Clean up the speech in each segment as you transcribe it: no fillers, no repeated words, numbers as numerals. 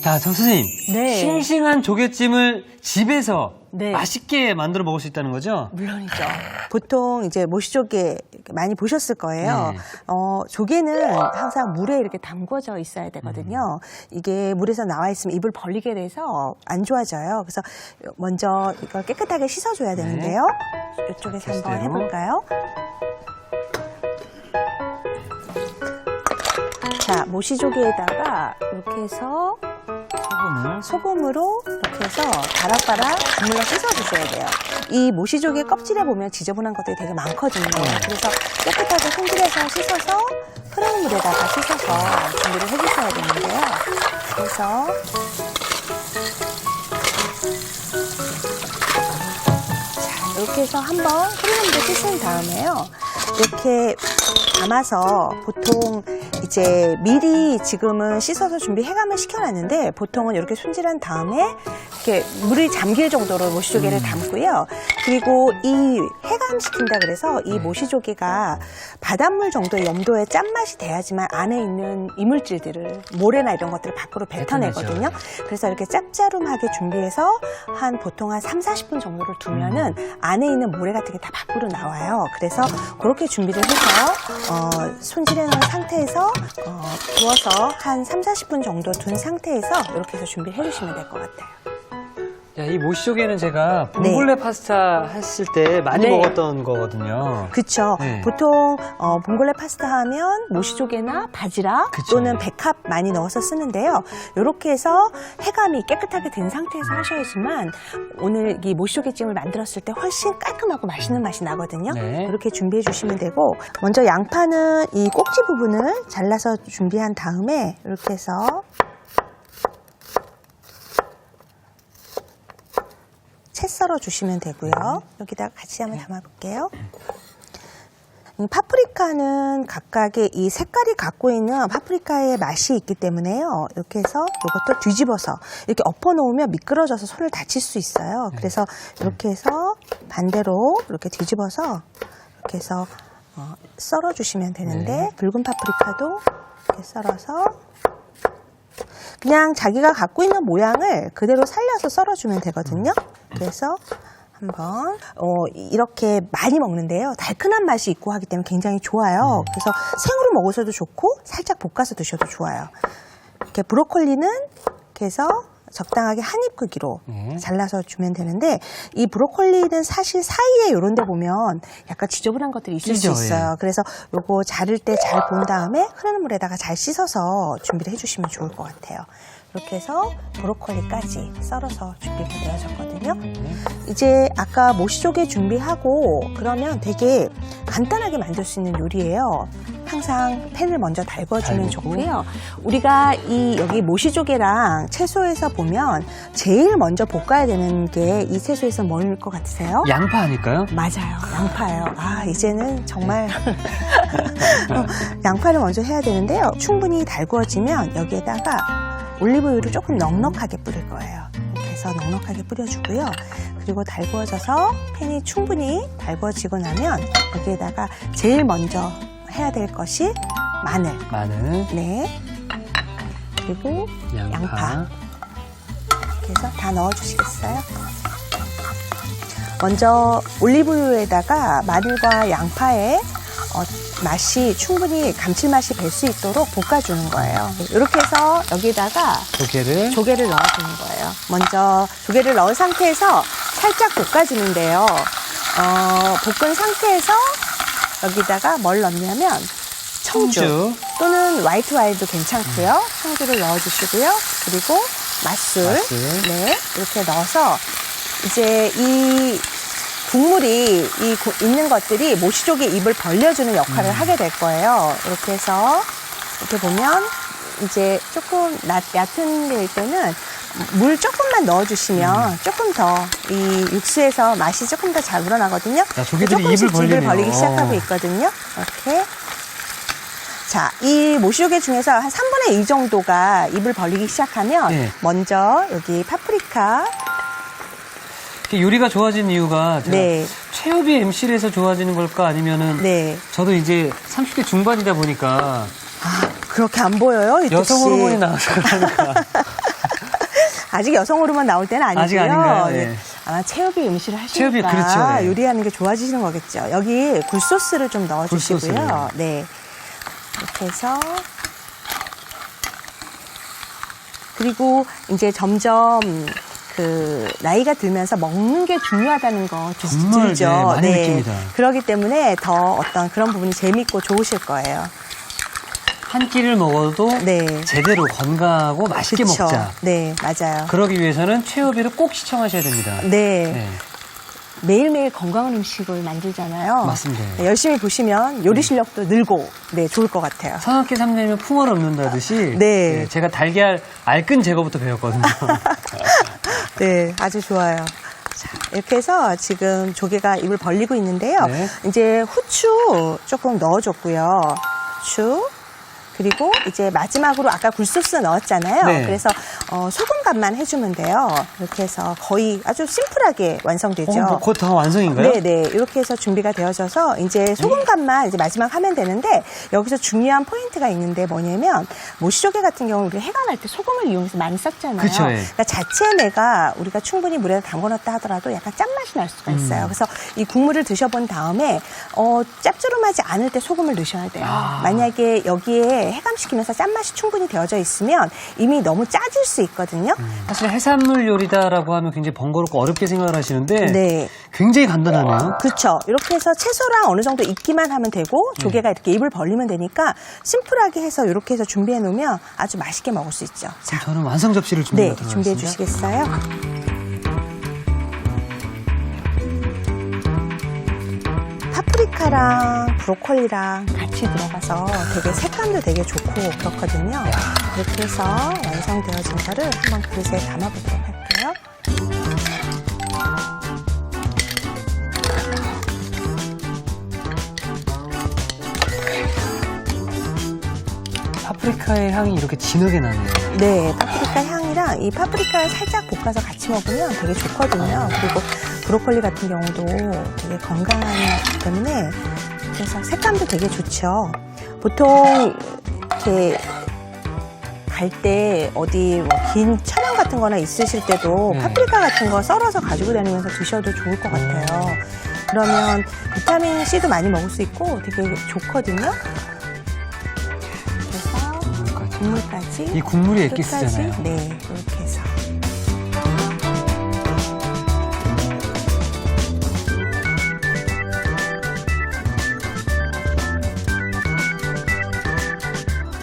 자, 정 선생님. 네. 싱싱한 조개찜을 집에서 네. 맛있게 만들어 먹을 수 있다는 거죠? 물론이죠. 보통 이제 모시조개 많이 보셨을 거예요. 네. 조개는 항상 물에 이렇게 담궈져 있어야 되거든요. 이게 물에서 나와 있으면 입을 벌리게 돼서 안 좋아져요. 그래서 먼저 이걸 깨끗하게 씻어줘야 되는데요. 이쪽에서 한번 테스트로. 해볼까요? 자, 모시조개에다가 이렇게 해서 소금으로 이렇게 해서 바락바락 물로 씻어주셔야 돼요. 이 모시조개 껍질에 보면 지저분한 것들이 되게 많거든요. 그래서 깨끗하게 손질해서 씻어서 흐르는 물에다가 씻어서 준비를 해주셔야 되는데요. 그래서 자, 이렇게 해서 한번 흐르는 물에 씻은 다음에요. 이렇게 담아서 보통 이제 미리 지금은 씻어서 준비해감을 시켜놨는데 보통은 이렇게 손질한 다음에 이렇게 물이 잠길 정도로 모시조개를 담고요. 그리고 이 해감시킨다 그래서 이 모시조개가 바닷물 정도의 염도의 짠맛이 돼야지만 안에 있는 이물질들을 모래나 이런 것들을 밖으로 뱉어내거든요. 그래서 이렇게 짭짤하게 준비해서 한 보통 한 3, 40분 정도를 두면은 안에 있는 모래 같은 게 다 밖으로 나와요. 그래서 그렇게 준비를 해서 손질해 놓은 상태에서 부어서 한 3, 40분 정도 둔 상태에서 이렇게 해서 준비를 해주시면 될 것 같아요. 야, 이 모시조개는 제가 봉골레 파스타 했을 때 많이 네. 먹었던 거거든요. 그쵸. 네. 보통 봉골레 파스타 하면 모시조개나 바지락 그쵸. 또는 백합 많이 넣어서 쓰는데요. 이렇게 해서 해감이 깨끗하게 된 상태에서 하셔야지만 오늘 이 모시조개찜을 만들었을 때 훨씬 깔끔하고 맛있는 맛이 나거든요. 네. 이렇게 준비해 주시면 되고 먼저 양파는 이 꼭지 부분을 잘라서 준비한 다음에 이렇게 해서 채 썰어 주시면 되고요. 여기다가 같이 한번 담아볼게요. 파프리카는 각각의 이 색깔이 갖고 있는 파프리카의 맛이 있기 때문에요. 이렇게 해서 이것도 뒤집어서 이렇게 엎어 놓으면 미끄러져서 손을 다칠 수 있어요. 그래서 이렇게 해서 반대로 이렇게 뒤집어서 이렇게 해서 썰어 주시면 되는데 붉은 파프리카도 이렇게 썰어서 그냥 자기가 갖고 있는 모양을 그대로 살려서 썰어주면 되거든요. 그래서 한번 이렇게 많이 먹는데요. 달큰한 맛이 있고 하기 때문에 굉장히 좋아요. 그래서 생으로 먹어서도 좋고 살짝 볶아서 드셔도 좋아요. 이렇게 브로콜리는 이렇게 해서 적당하게 한 입 크기로 잘라서 주면 되는데 이 브로콜리는 사실 사이에 이런 데 보면 약간 지저분한 것들이 있을 수 있어요. 그래서 요거 자를 때 잘 본 다음에 흐르는 물에다가 잘 씻어서 준비를 해주시면 좋을 것 같아요. 이렇게 해서 브로콜리까지 썰어서 준비가 되어졌거든요. 이제 아까 모시조개 준비하고 그러면 되게 간단하게 만들 수 있는 요리예요. 항상 팬을 먼저 달궈주면 좋고요. 우리가 여기 모시조개랑 채소에서 보면 제일 먼저 볶아야 되는 게 이 채소에서 뭘 것 같으세요? 양파 아닐까요? 맞아요. 양파예요. 이제는 정말 양파를 먼저 해야 되는데요. 충분히 달구어지면 여기에다가 올리브유를 조금 넉넉하게 뿌릴 거예요. 이렇게 해서 넉넉하게 뿌려주고요. 그리고 달구어져서 팬이 충분히 달구어지고 나면 여기에다가 제일 먼저 해야 될 것이 마늘. 네. 그리고 양파. 이렇게 해서 다 넣어주시겠어요? 먼저 올리브유에다가 마늘과 양파의 맛이 충분히 감칠맛이 될 수 있도록 볶아주는 거예요. 이렇게 해서 여기다가 조개를 넣어주는 거예요. 먼저 조개를 넣은 상태에서 살짝 볶아주는데요. 볶은 상태에서 여기다가 뭘 넣냐면 청주 또는 화이트 와인도 괜찮고요. 청주를 넣어주시고요. 그리고 맛술. 네, 이렇게 넣어서 이제 이 국물이 있는 것들이 모시조개 입을 벌려주는 역할을 하게 될 거예요. 이렇게 해서 이렇게 보면 이제 조금 얕은 데일 때는 물 조금만 넣어주시면 조금 더 이 육수에서 맛이 조금 더 잘 우러나거든요. 조개들이 조금씩 입을 벌리기 시작하고 있거든요. 이렇게. 자, 이 모시조개 중에서 한 3분의 2 정도가 입을 벌리기 시작하면 먼저 여기 파프리카 요리가 좋아진 이유가 최협이 MC에서 좋아지는 걸까 아니면은 저도 이제 30대 중반이다 보니까 그렇게 안 보여요? 여성 호르몬이 나와서 그러니까 아직 여성 호르몬 나올 때는 아니고요. 아직 아닌가요? 네. 아마 채엽이 음식을 채엽이, 하시니까 그렇죠. 네. 요리하는 게 좋아지시는 거겠죠. 여기 굴소스를 좀 넣어주시고요. 굴소스를. 네. 이렇게 해서 그리고 이제 점점 그 나이가 들면서 먹는 게 중요하다는 거 정말, 들죠. 네, 많이 느낍니다. 그렇기 때문에 더 어떤 그런 부분이 재밌고 좋으실 거예요. 한 끼를 먹어도 네. 제대로 건강하고 맛있게 그쵸? 먹자. 네, 맞아요. 그러기 위해서는 최요비를 꼭 시청하셔야 됩니다. 네. 네. 매일매일 건강한 음식을 만들잖아요. 맞습니다. 네, 열심히 보시면 요리 실력도 늘고 네, 좋을 것 같아요. 성악계 3년이면 풍어를 읊는다듯이 네. 제가 달걀 알끈 제거부터 배웠거든요. 네, 아주 좋아요. 자, 이렇게 해서 지금 조개가 입을 벌리고 있는데요. 네. 이제 후추 조금 넣어줬고요. 후추. 그리고 이제 마지막으로 아까 굴소스 넣었잖아요. 네. 그래서 소금 간만 해주면 돼요. 이렇게 해서 거의 아주 심플하게 완성되죠. 뭐 곧 다 완성인가요? 네네. 이렇게 해서 준비가 되어져서 이제 소금 간만 이제 마지막 하면 되는데 여기서 중요한 포인트가 있는데 뭐냐면 모시조개 같은 경우 우리가 해감할 때 소금을 이용해서 많이 썼잖아요. 그쵸, 예. 그러니까 자체 내가 우리가 충분히 물에 담궈놨다 하더라도 약간 짠맛이 날 수가 있어요. 그래서 이 국물을 드셔본 다음에 짭조름하지 않을 때 소금을 넣으셔야 돼요. 만약에 여기에 해감시키면서 짠맛이 충분히 되어져 있으면 이미 너무 짜질 수 있거든요. 사실 해산물 요리다라고 하면 굉장히 번거롭고 어렵게 생각을 하시는데 네. 굉장히 간단하네요. 그렇죠. 이렇게 해서 채소랑 어느 정도 익기만 하면 되고 조개가 이렇게 입을 벌리면 되니까 심플하게 해서 이렇게 해서 준비해 놓으면 아주 맛있게 먹을 수 있죠. 자, 저는 완성 접시를 네, 준비하도록 준비해 하겠습니다. 주시겠어요? 파프리카랑 브로콜리랑 같이 들어가서 되게 색감도 되게 좋고 그렇거든요. 이렇게 해서 완성되어진 거를 한번 그릇에 담아보도록 할게요. 파프리카의 향이 이렇게 진하게 나네요. 네, 파프리카 향이랑 이 파프리카를 살짝 볶아서 같이 먹으면 되게 좋거든요. 그리고 브로콜리 같은 경우도 되게 건강하기 때문에 그래서 색감도 되게 좋죠. 보통 이렇게 갈 때 어디 뭐 긴 촬영 같은 거나 있으실 때도 파프리카 같은 거 썰어서 가지고 다니면서 드셔도 좋을 것 같아요. 그러면 비타민 C도 많이 먹을 수 있고 되게 좋거든요. 그래서 국물까지. 이 국물이 끝까지. 엑기스잖아요. 네, 이렇게 해서.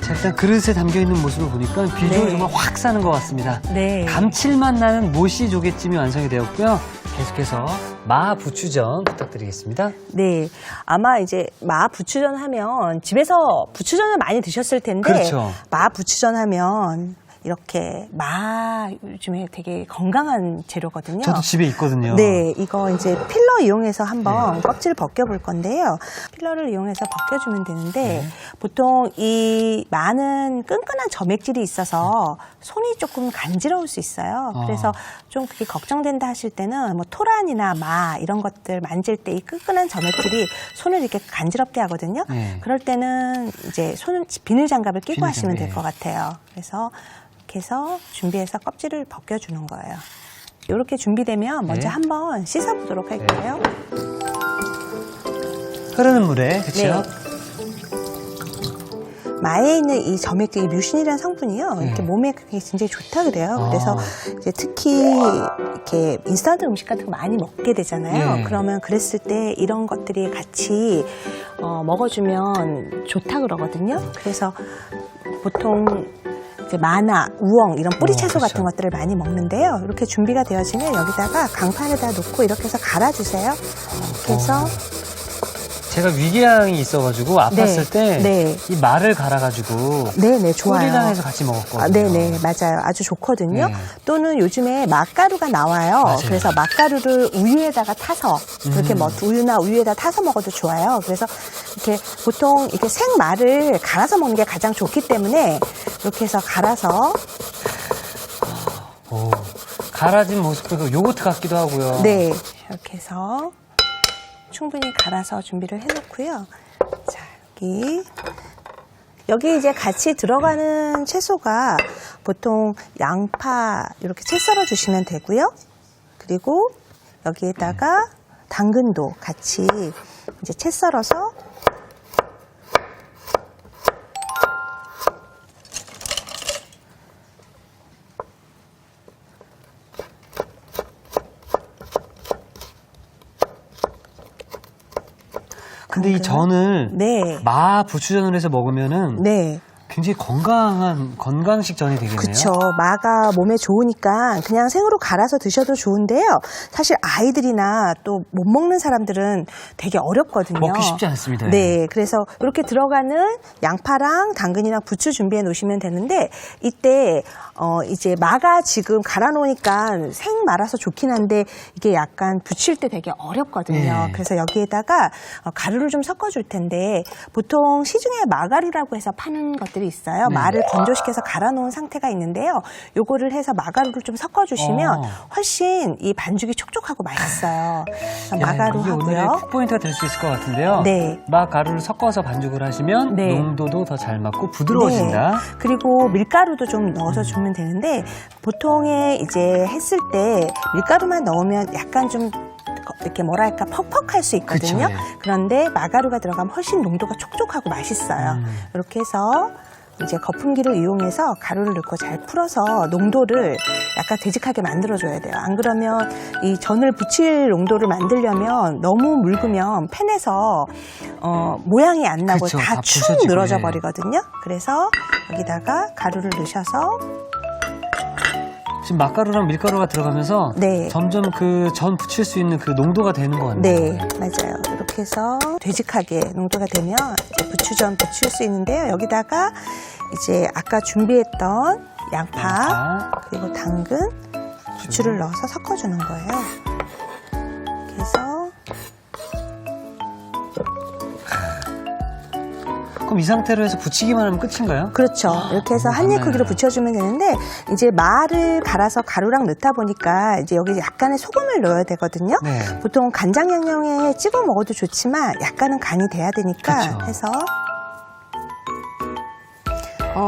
자, 일단 그릇에 담겨있는 모습을 보니까 비주얼이 네. 정말 확 사는 것 같습니다. 네. 감칠맛 나는 모시 조개찜이 완성이 되었고요. 계속해서 마 부추전 부탁드리겠습니다. 네. 아마 이제 마 부추전 하면 집에서 부추전을 많이 드셨을 텐데 그렇죠. 마 부추전 하면 이렇게 마 요즘에 되게 건강한 재료거든요. 저도 집에 있거든요. 네, 이거 이제 필러 이용해서 한번 껍질을 벗겨볼 건데요. 필러를 이용해서 벗겨주면 되는데 보통 이 마는 끈끈한 점액질이 있어서 손이 조금 간지러울 수 있어요. 그래서 좀 그게 걱정된다 하실 때는 뭐 토란이나 마 이런 것들 만질 때 이 끈끈한 점액질이 손을 이렇게 간지럽게 하거든요. 그럴 때는 이제 손 비닐 장갑을 끼고 하시면 될 것 같아요. 그래서 이렇게 해서 준비해서 껍질을 벗겨주는 거예요. 이렇게 준비되면 먼저 한번 씻어보도록 할게요. 흐르는 물에, 그렇죠? 마에 있는 이 점액질, 이 뮤신이라는 성분이요. 이렇게 몸에 굉장히 좋다 그래요. 그래서 이제 특히 이렇게 인스턴트 음식 같은 거 많이 먹게 되잖아요. 그러면 그랬을 때 이런 것들이 같이 먹어주면 좋다 그러거든요. 그래서 보통 이제 마나, 우엉 이런 뿌리 채소 그렇죠. 같은 것들을 많이 먹는데요. 이렇게 준비가 되어지면 여기다가 강판에다 놓고 이렇게 해서 갈아주세요. 이렇게 해서 제가 위궤양이 있어가지고 아팠을 때 이 마를 갈아가지고 네네 좋아요. 꿀이랑 해서 같이 먹었거든요. 네네 맞아요. 아주 좋거든요. 네. 또는 요즘에 맛가루가 나와요. 맞아요. 그래서 맛가루를 우유에다가 타서 이렇게 뭐 우유나 우유에다 타서 먹어도 좋아요. 그래서 이렇게 보통 이렇게 생마를 갈아서 먹는 게 가장 좋기 때문에 이렇게 해서 갈아서 오, 갈아진 모습도 요거트 같기도 하고요. 네 이렇게 해서 충분히 갈아서 준비를 해놓고요. 자 여기 여기 이제 같이 들어가는 채소가 보통 양파 이렇게 채 썰어 주시면 되고요. 그리고 여기에다가 당근도 같이 이제 채 썰어서 근데 이 전을 네. 마 부추전을 해서 먹으면은 네. 굉장히 건강식 전이 되겠네요. 그쵸. 마가 몸에 좋으니까 그냥 생으로 갈아서 드셔도 좋은데요. 사실 아이들이나 또 못 먹는 사람들은 되게 어렵거든요. 먹기 쉽지 않습니다. 네. 그래서 이렇게 들어가는 양파랑 당근이랑 부추 준비해 놓으시면 되는데 이때 이제 마가 지금 갈아 놓으니까 생 말아서 좋긴 한데 이게 약간 부칠 때 되게 어렵거든요. 네. 그래서 여기에다가 가루를 좀 섞어 줄 텐데 보통 시중에 마가루라고 해서 파는 것들이 있어요. 네. 마를 건조시켜서 갈아 놓은 상태가 있는데요. 요거를 해서 마가루를 좀 섞어 주시면 훨씬 이 반죽이 촉촉하고 맛있어요. 그래서 마가루 이게 오늘의 하고요. 킥포인트가 될 수 있을 것 같은데요. 네. 마 가루를 섞어서 반죽을 하시면 네. 농도도 더 잘 맞고 부드러워진다. 네. 그리고 밀가루도 좀 넣어서 주면 되는데 보통에 이제 했을 때 밀가루만 넣으면 약간 좀 이렇게 뭐랄까 퍽퍽할 수 있거든요. 그쵸, 예. 그런데 마가루가 들어가면 훨씬 농도가 촉촉하고 맛있어요. 이렇게 해서 이제 거품기를 이용해서 가루를 넣고 잘 풀어서 농도를 약간 되직하게 만들어줘야 돼요. 안 그러면 이 전을 부칠 농도를 만들려면 너무 묽으면 팬에서 모양이 안 나고 그쵸, 다 다 축 부서지고, 늘어져 예. 버리거든요. 그래서 여기다가 가루를 넣으셔서 지금 맛가루랑 밀가루가 들어가면서 네. 점점 그 전 부칠 수 있는 그 농도가 되는 것 같네요. 네, 맞아요. 이렇게 해서 되직하게 농도가 되면 이제 부추전 부칠 수 있는데요. 여기다가 이제 아까 준비했던 양파 그리고 당근, 부추를 넣어서 섞어주는 거예요. 그래서 그럼 이 상태로 해서 부치기만 하면 끝인가요? 그렇죠. 이렇게 해서 한 입 크기로 부쳐주면 되는데 이제 마를 갈아서 가루랑 넣다 보니까 이제 여기 약간의 소금을 넣어야 되거든요. 네. 보통 간장 양념에 찍어 먹어도 좋지만 약간은 간이 돼야 되니까 그쵸. 해서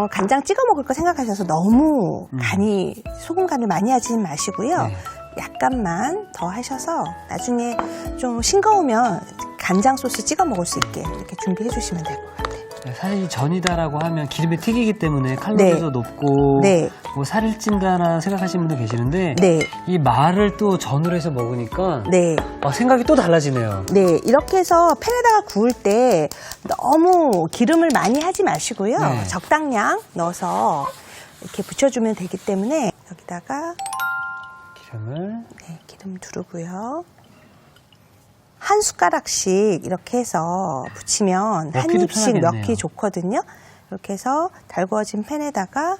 간장 찍어 먹을 거 생각하셔서 너무 간이 소금 간을 많이 하지 마시고요. 네. 약간만 더 하셔서 나중에 좀 싱거우면 간장 소스 찍어 먹을 수 있게 이렇게 준비해 주시면 될 것 같아요. 네, 사실 전이다라고 하면 기름에 튀기기 때문에 칼로리도 네. 높고 네. 뭐 살을 찐다나 생각하시는 분도 계시는데 네. 이 마를 또 전으로 해서 먹으니까 네. 생각이 또 달라지네요. 네, 이렇게 해서 팬에다가 구울 때 너무 기름을 많이 하지 마시고요. 네. 적당량 넣어서 이렇게 부쳐주면 되기 때문에 여기다가 기름을 네, 기름 두르고요. 한 숟가락씩 이렇게 해서 부치면 한 넣기도 입씩 편하겠네요. 넣기 좋거든요. 이렇게 해서 달구어진 팬에다가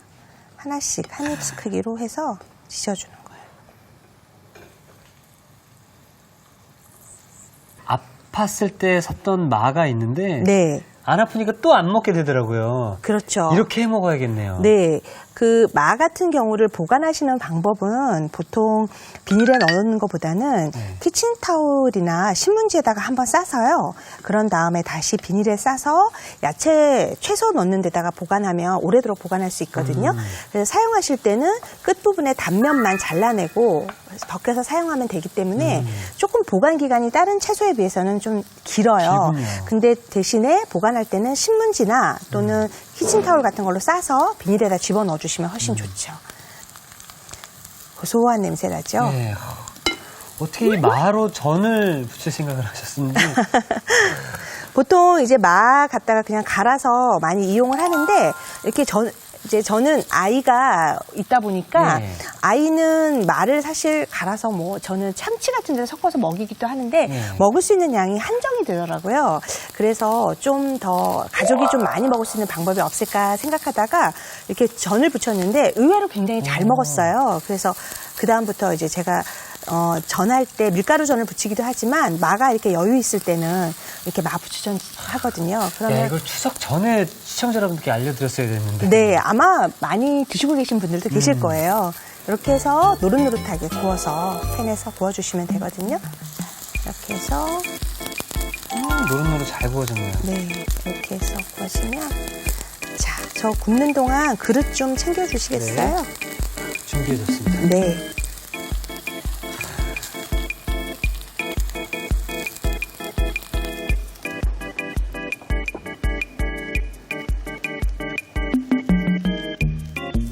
하나씩 한 입씩 크기로 해서 지져주는 거예요. 아팠을 때 샀던 마가 있는데 네, 안 아프니까 또 안 먹게 되더라고요. 그렇죠. 이렇게 해 먹어야겠네요. 네, 그 마 같은 경우를 보관하시는 방법은 보통 비닐에 넣는 것보다는 네. 키친타올이나 신문지에다가 한번 싸서요. 그런 다음에 다시 비닐에 싸서 야채, 채소 넣는 데다가 보관하면 오래도록 보관할 수 있거든요. 그래서 사용하실 때는 끝부분에 단면만 잘라내고 벗겨서 사용하면 되기 때문에 조금 보관 기간이 다른 채소에 비해서는 좀 길어요. 길군요. 근데 대신에 보관할 때는 신문지나 또는 키친타올 같은 걸로 싸서 비닐에다 집어넣어 주시면 훨씬 좋죠. 고소한 냄새 나죠? 네. 어떻게 이 마로 전을 부칠 생각을 하셨는지. 보통 이제 마 갖다가 그냥 갈아서 많이 이용을 하는데 이렇게 이제 저는 아이가 있다 보니까 네. 아이는 마를 사실 갈아서 뭐 저는 참치 같은 데 섞어서 먹이기도 하는데 네. 먹을 수 있는 양이 한정이 되더라고요. 그래서 좀 더 가족이 좀 많이 먹을 수 있는 방법이 없을까 생각하다가 이렇게 전을 부쳤는데 의외로 굉장히 잘 먹었어요. 그래서 그 다음부터 이제 제가 전할 때 밀가루 전을 부치기도 하지만 마가 이렇게 여유 있을 때는 이렇게 마 부추전 하거든요. 그러면 야, 이걸 추석 전에 시청자 여러분들께 알려드렸어야 됐는데. 네, 아마 많이 드시고 계신 분들도 계실 거예요. 이렇게 해서 노릇노릇하게 구워서 팬에서 구워주시면 되거든요. 이렇게 해서 노릇노릇 잘 구워졌네요. 네, 이렇게 해서 구워지면 저 굽는 동안 그릇 좀 챙겨주시겠어요? 준비해줬습니다. 네.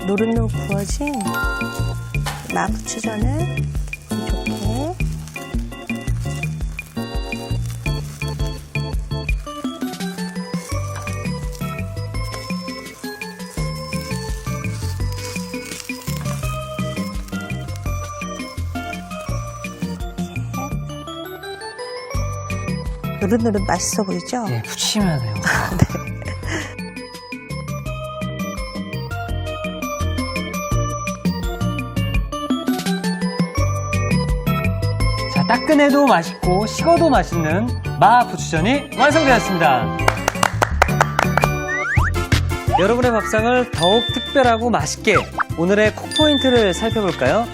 노릇노릇 구워진 마부추전을 좋게 노릇노릇 맛있어 보이죠? 네, 푸짐하네요. 자, 따끈해도 맛있고 식어도 맛있는 마 부추전이 완성되었습니다. 여러분의 밥상을 더욱 특별하고 맛있게 오늘의 콕포인트를 살펴볼까요?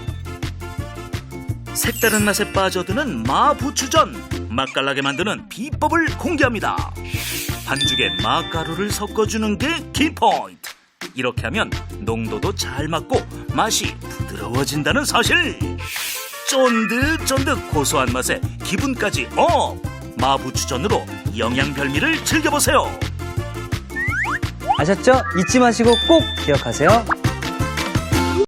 색다른 맛에 빠져드는 마부추전. 맛깔나게 만드는 비법을 공개합니다. 반죽에 마가루를 섞어주는 게 키포인트. 이렇게 하면 농도도 잘 맞고 맛이 부드러워진다는 사실. 쫀득쫀득 고소한 맛에 기분까지 업! 마부추전으로 영양 별미를 즐겨보세요. 아셨죠? 잊지 마시고 꼭 기억하세요.